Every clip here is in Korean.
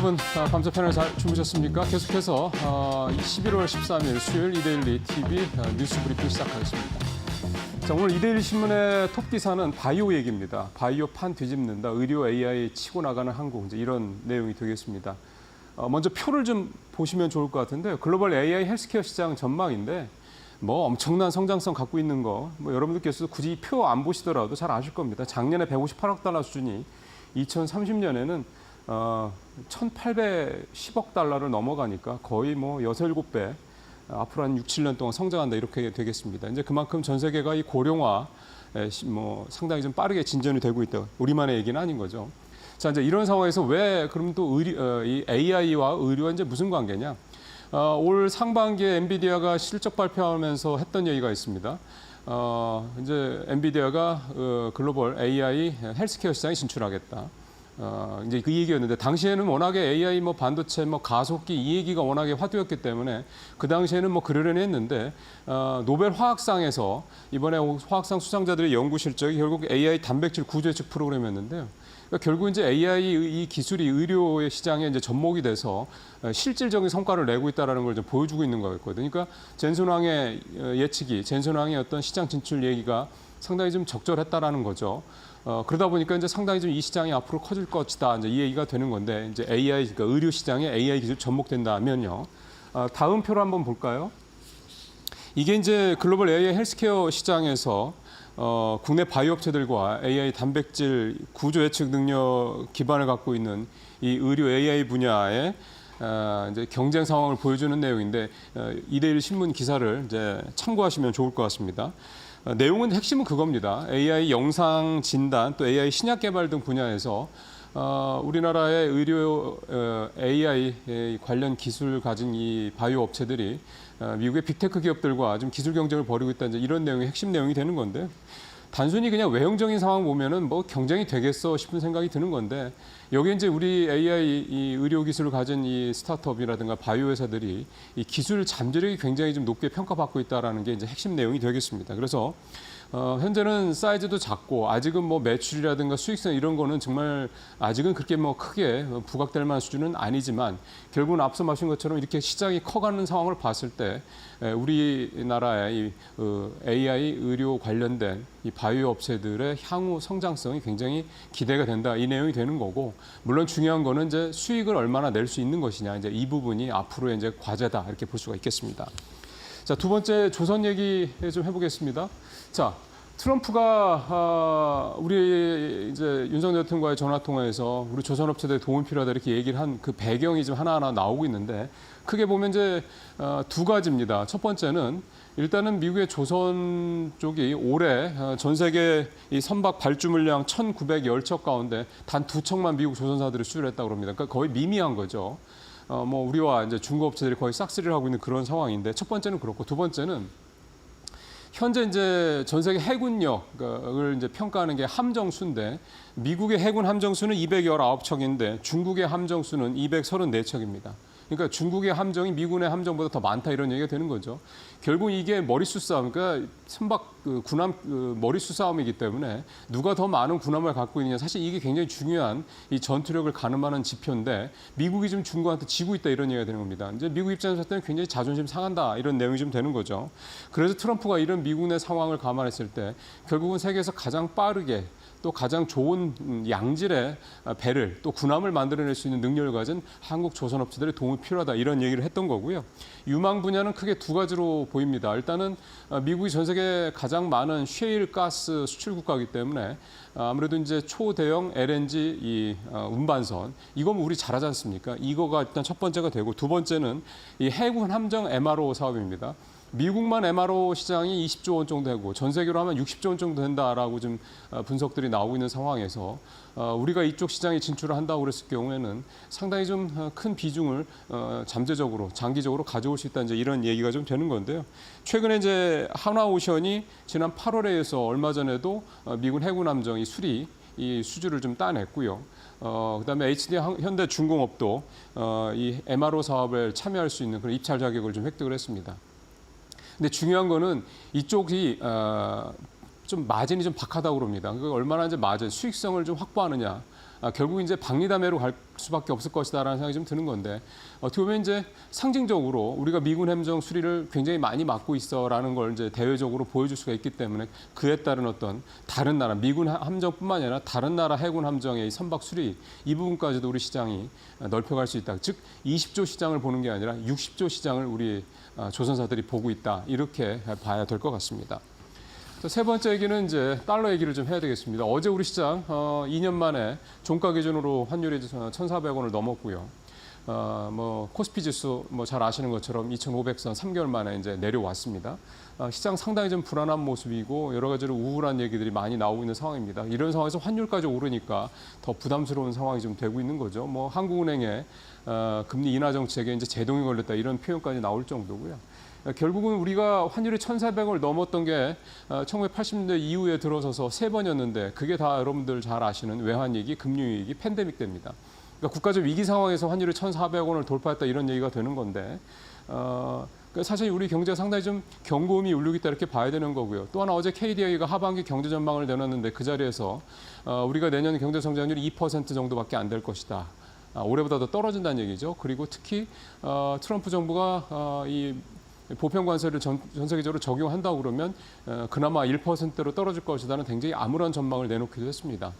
여러분 밤새 편을 잘 주무셨습니까? 계속해서 11월 13일 수요일 이데일리 TV 뉴스 브리핑 시작하겠습니다. 자, 오늘 이데일리 신문의 톱 기사는 바이오 얘기입니다. 바이오 판 뒤집는다. 의료 AI 치고 나가는 한국. 이제 이런 내용이 되겠습니다. 먼저 표를 좀 보시면 좋을 것 같은데요. 글로벌 AI 헬스케어 시장 전망인데 뭐 엄청난 성장성 갖고 있는 거 여러분들께서 굳이 표 안 보시더라도 잘 아실 겁니다. 작년에 158억 달러 수준이 2030년에는 1,810억 달러를 넘어가니까 거의 뭐 6, 7배 앞으로 한 6, 7년 동안 성장한다 이렇게 되겠습니다. 이제 그만큼 전 세계가 이 고령화 상당히 좀 빠르게 진전이 되고 있다. 우리만의 얘기는 아닌 거죠. 자, 이제 이런 상황에서 왜 그럼 또 이 AI와 의료와 이제 무슨 관계냐? 올 상반기에 엔비디아가 실적 발표하면서 했던 얘기가 있습니다. 이제 엔비디아가 글로벌 AI 헬스케어 시장에 진출하겠다. 이제 그 얘기였는데 당시에는 워낙에 AI 반도체 가속기 이 얘기가 워낙에 화두였기 때문에 그 당시에는 그러려니 했는데 노벨 화학상에서 이번에 화학상 수상자들의 연구 실적이 결국 AI 단백질 구조 예측 프로그램이었는데요. 그러니까 결국 이제 AI 이 기술이 의료의 시장에 이제 접목이 돼서 실질적인 성과를 내고 있다라는 걸 좀 보여주고 있는 거였거든요. 그러니까 젠슨왕의 예측이 젠슨왕의 어떤 시장 진출 얘기가 상당히 좀 적절했다라는 거죠. 그러다 보니까 이제 상당히 좀 이 시장이 앞으로 커질 것이다. 이제 이 얘기가 되는 건데 이제 AI 그러니까 의료 시장에 AI 기술 접목된다면요. 다음 표를 한번 볼까요? 이게 이제 글로벌 AI 헬스케어 시장에서 국내 바이오 업체들과 AI 단백질 구조 예측 능력 기반을 갖고 있는 이 의료 AI 분야의 이제 경쟁 상황을 보여주는 내용인데 이데일리 신문 기사를 이제 참고하시면 좋을 것 같습니다. 내용은 핵심은 그겁니다. AI 영상 진단 또 AI 신약 개발 등 분야에서 우리나라의 의료 AI 관련 기술 가진 이 바이오 업체들이 미국의 빅테크 기업들과 좀 기술 경쟁을 벌이고 있다. 이제 이런 내용이 핵심 내용이 되는 건데 단순히 그냥 외형적인 상황 보면은 경쟁이 되겠어 싶은 생각이 드는 건데 여기 이제 우리 AI 이 의료 기술을 가진 이 스타트업이라든가 바이오 회사들이 이 기술 잠재력이 굉장히 좀 높게 평가받고 있다라는 게 이제 핵심 내용이 되겠습니다. 그래서 현재는 사이즈도 작고 아직은 매출이라든가 수익성 이런 거는 정말 아직은 그렇게 크게 부각될 만한 수준은 아니지만 결국은 앞서 말씀 것처럼 이렇게 시장이 커가는 상황을 봤을 때 우리나라의 이 AI 의료 관련된 이 바이오 업체들의 향후 성장성이 굉장히 기대가 된다 이 내용이 되는 거고 물론 중요한 거는 이제 수익을 얼마나 낼 수 있는 것이냐 이제 이 부분이 앞으로의 이제 과제다 이렇게 볼 수가 있겠습니다. 자, 두 번째 조선 얘기 좀 해보겠습니다. 자, 트럼프가 우리 이제 윤석열 대통령과의 전화 통화에서 우리 조선업체들에 도움이 필요하다 이렇게 얘기를 한 그 배경이 좀 하나하나 나오고 있는데 크게 보면 이제 두 가지입니다. 첫 번째는 일단은 미국의 조선 쪽이 올해 전 세계 이 선박 발주 물량 1,910척 가운데 단 2척만 미국 조선사들이 수주했다고 합니다. 그러니까 거의 미미한 거죠. 우리와 이제 중국 업체들이 거의 싹쓸이를 하고 있는 그런 상황인데 첫 번째는 그렇고 두 번째는 현재 이제 전 세계 해군력을 이제 평가하는 게 함정수인데 미국의 해군 함정수는 219척인데 중국의 함정수는 234척입니다. 그러니까 중국의 함정이 미군의 함정보다 더 많다 이런 얘기가 되는 거죠. 결국 이게 머릿수 싸움, 그러니까 선박 군함 머릿수 싸움이기 때문에 누가 더 많은 군함을 갖고 있느냐 사실 이게 굉장히 중요한 이 전투력을 가늠하는 지표인데 미국이 좀 중국한테 지고 있다 이런 얘기가 되는 겁니다. 이제 미국 입장에서 봤을 때는 굉장히 자존심 상한다 이런 내용이 좀 되는 거죠. 그래서 트럼프가 이런 미국 내 상황을 감안했을 때 결국은 세계에서 가장 빠르게 또 가장 좋은 양질의 배를 또 군함을 만들어낼 수 있는 능력을 가진 한국 조선업체들의 도움이 필요하다 이런 얘기를 했던 거고요. 유망 분야는 크게 두 가지로 보입니다. 일단은 미국이 전 세계 가장 많은 셰일 가스 수출 국가이기 때문에 아무래도 이제 초대형 LNG 이 운반선 이건 우리 잘하지 않습니까? 이거가 일단 첫 번째가 되고 두 번째는 이 해군 함정 MRO 사업입니다. 미국만 MRO 시장이 20조 원 정도 되고 전 세계로 하면 60조 원 정도 된다라고 좀 분석들이 나오고 있는 상황에서 우리가 이쪽 시장에 진출을 한다고 그랬을 경우에는 상당히 좀 큰 비중을 잠재적으로 장기적으로 가져올 수 있다 이제 이런 얘기가 좀 되는 건데요. 최근에 이제 한화오션이 지난 8월에서 얼마 전에도 미군 해군 함정이 수리 이 수주를 좀 따냈고요. 그다음에 HD 현대중공업도 이 MRO 사업에 참여할 수 있는 그런 입찰 자격을 좀 획득을 했습니다. 근데 중요한 거는 이쪽이 좀 마진이 좀 박하다고 그럽니다. 그 얼마나 이제 마진 수익성을 좀 확보하느냐. 결국 이제 박리담회로 갈 수밖에 없을 것이다라는 생각이 좀 드는 건데 어떻게 보면 이제 상징적으로 우리가 미군 함정 수리를 굉장히 많이 맡고 있어라는 걸 이제 대외적으로 보여줄 수가 있기 때문에 그에 따른 어떤 다른 나라 미군 함정뿐만 아니라 다른 나라 해군 함정의 선박 수리 이 부분까지도 우리 시장이 넓혀갈 수 있다. 즉 20조 시장을 보는 게 아니라 60조 시장을 우리 조선사들이 보고 있다. 이렇게 봐야 될 것 같습니다. 세 번째 얘기는 이제 달러 얘기를 좀 해야 되겠습니다. 어제 우리 시장 2년 만에 종가 기준으로 환율이 1,400원을 넘었고요. 뭐 코스피 지수 뭐 잘 아시는 것처럼 2,500선 3개월 만에 이제 내려왔습니다. 시장 상당히 좀 불안한 모습이고 여러 가지로 우울한 얘기들이 많이 나오고 있는 상황입니다. 이런 상황에서 환율까지 오르니까 더 부담스러운 상황이 좀 되고 있는 거죠. 뭐 한국은행의 금리 인하 정책에 이제 제동이 걸렸다 이런 표현까지 나올 정도고요. 결국은 우리가 환율이 1,400원을 넘었던 게 1980년대 이후에 들어서서 세 번이었는데 그게 다 여러분들 잘 아시는 외환위기, 금융위기, 팬데믹 때입니다. 그러니까 국가적 위기 상황에서 환율이 1,400원을 돌파했다 이런 얘기가 되는 건데 사실 우리 경제가 상당히 좀 경고음이 울리고 있다 이렇게 봐야 되는 거고요. 또 하나 어제 KDI가 하반기 경제 전망을 내놨는데 그 자리에서 우리가 내년 경제 성장률이 2% 정도밖에 안 될 것이다. 올해보다 더 떨어진다는 얘기죠. 그리고 특히 트럼프 정부가 이 보편 관세를 전 세계적으로 적용한다고 그러면 그나마 1%로 떨어질 것이라는 굉장히 암울한 전망을 내놓기도 했습니다.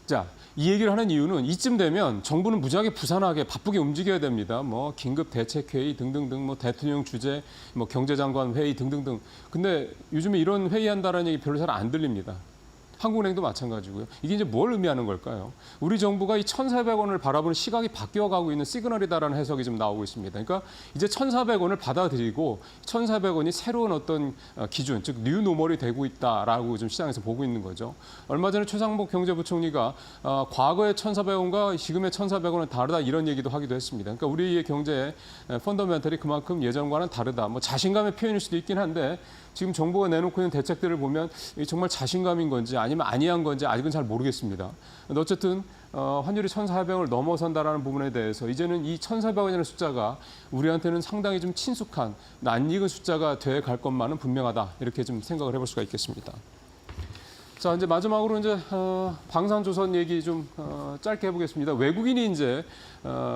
자, 이 얘기를 하는 이유는 이쯤 되면 정부는 무지하게 부산하게 바쁘게 움직여야 됩니다. 뭐 긴급 대책회의 등등등, 뭐 대통령 주재, 뭐 경제장관 회의 등등등. 근데 요즘에 이런 회의한다라는 얘기 별로 잘 안 들립니다. 한국은행도 마찬가지고요. 이게 이제 뭘 의미하는 걸까요? 우리 정부가 이 1,400원을 바라보는 시각이 바뀌어가고 있는 시그널이다라는 해석이 좀 나오고 있습니다. 그러니까 이제 1,400원을 받아들이고 1,400원이 새로운 어떤 기준, 즉 뉴노멀이 되고 있다라고 좀 시장에서 보고 있는 거죠. 얼마 전에 최상목 경제부총리가 과거의 1,400원과 지금의 1,400원은 다르다 이런 얘기도 하기도 했습니다. 그러니까 우리의 경제의 펀더멘털이 그만큼 예전과는 다르다. 뭐 자신감의 표현일 수도 있긴 한데 지금 정부가 내놓고 있는 대책들을 보면 정말 자신감인 건지 아니면 아니한 건지 아직은 잘 모르겠습니다. 어쨌든 환율이 1,400원을 넘어선다라는 부분에 대해서 이제는 이 1,400원이라는 숫자가 우리한테는 상당히 좀 친숙한 낯익은 숫자가 돼 갈 것만은 분명하다 이렇게 좀 생각을 해볼 수가 있겠습니다. 자, 이제 마지막으로 이제 방산조선 얘기 좀 짧게 해보겠습니다. 외국인이 이제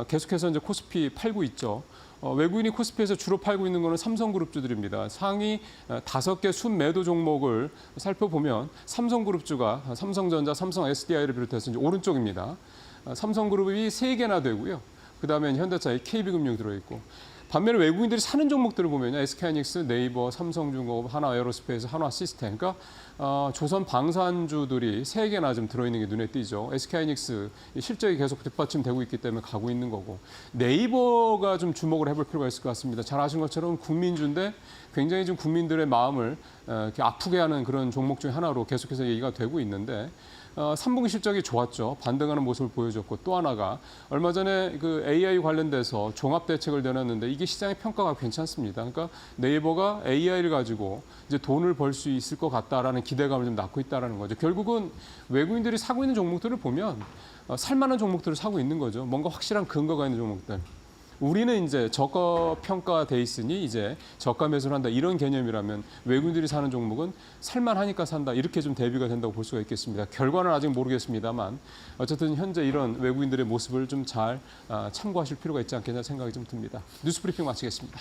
계속해서 이제 코스피 팔고 있죠. 외국인이 코스피에서 주로 팔고 있는 거는 삼성그룹주들입니다. 상위 5개 순매도 종목을 살펴보면 삼성그룹주가 삼성전자, 삼성 SDI를 비롯해서 이제 오른쪽입니다. 삼성그룹이 3개나 되고요. 그다음에 현대차의 KB금융이 들어있고. 반면에 외국인들이 사는 종목들을 보면 SK하이닉스, 네이버, 삼성중공업, 하나에어로스페이스, 한화시스템. 그러니까 조선 방산주들이 3개나 좀 들어있는 게 눈에 띄죠. SK하이닉스 실적이 계속 뒷받침되고 있기 때문에 가고 있는 거고. 네이버가 좀 주목을 해볼 필요가 있을 것 같습니다. 잘 아신 것처럼 국민주인데 굉장히 좀 국민들의 마음을 이렇게 아프게 하는 그런 종목 중에 하나로 계속해서 얘기가 되고 있는데 3분기 실적이 좋았죠. 반등하는 모습을 보여줬고 또 하나가 얼마 전에 그 AI 관련돼서 종합 대책을 내놨는데 이게 시장의 평가가 괜찮습니다. 그러니까 네이버가 AI를 가지고 이제 돈을 벌 수 있을 것 같다라는 기대감을 좀 낳고 있다라는 거죠. 결국은 외국인들이 사고 있는 종목들을 보면 살만한 종목들을 사고 있는 거죠. 뭔가 확실한 근거가 있는 종목들. 우리는 이제 저가 평가돼 있으니 이제 저가 매수를 한다 이런 개념이라면 외국인들이 사는 종목은 살만하니까 산다 이렇게 좀 대비가 된다고 볼 수가 있겠습니다. 결과는 아직 모르겠습니다만 어쨌든 현재 이런 외국인들의 모습을 좀 잘 참고하실 필요가 있지 않겠냐 생각이 좀 듭니다. 뉴스브리핑 마치겠습니다.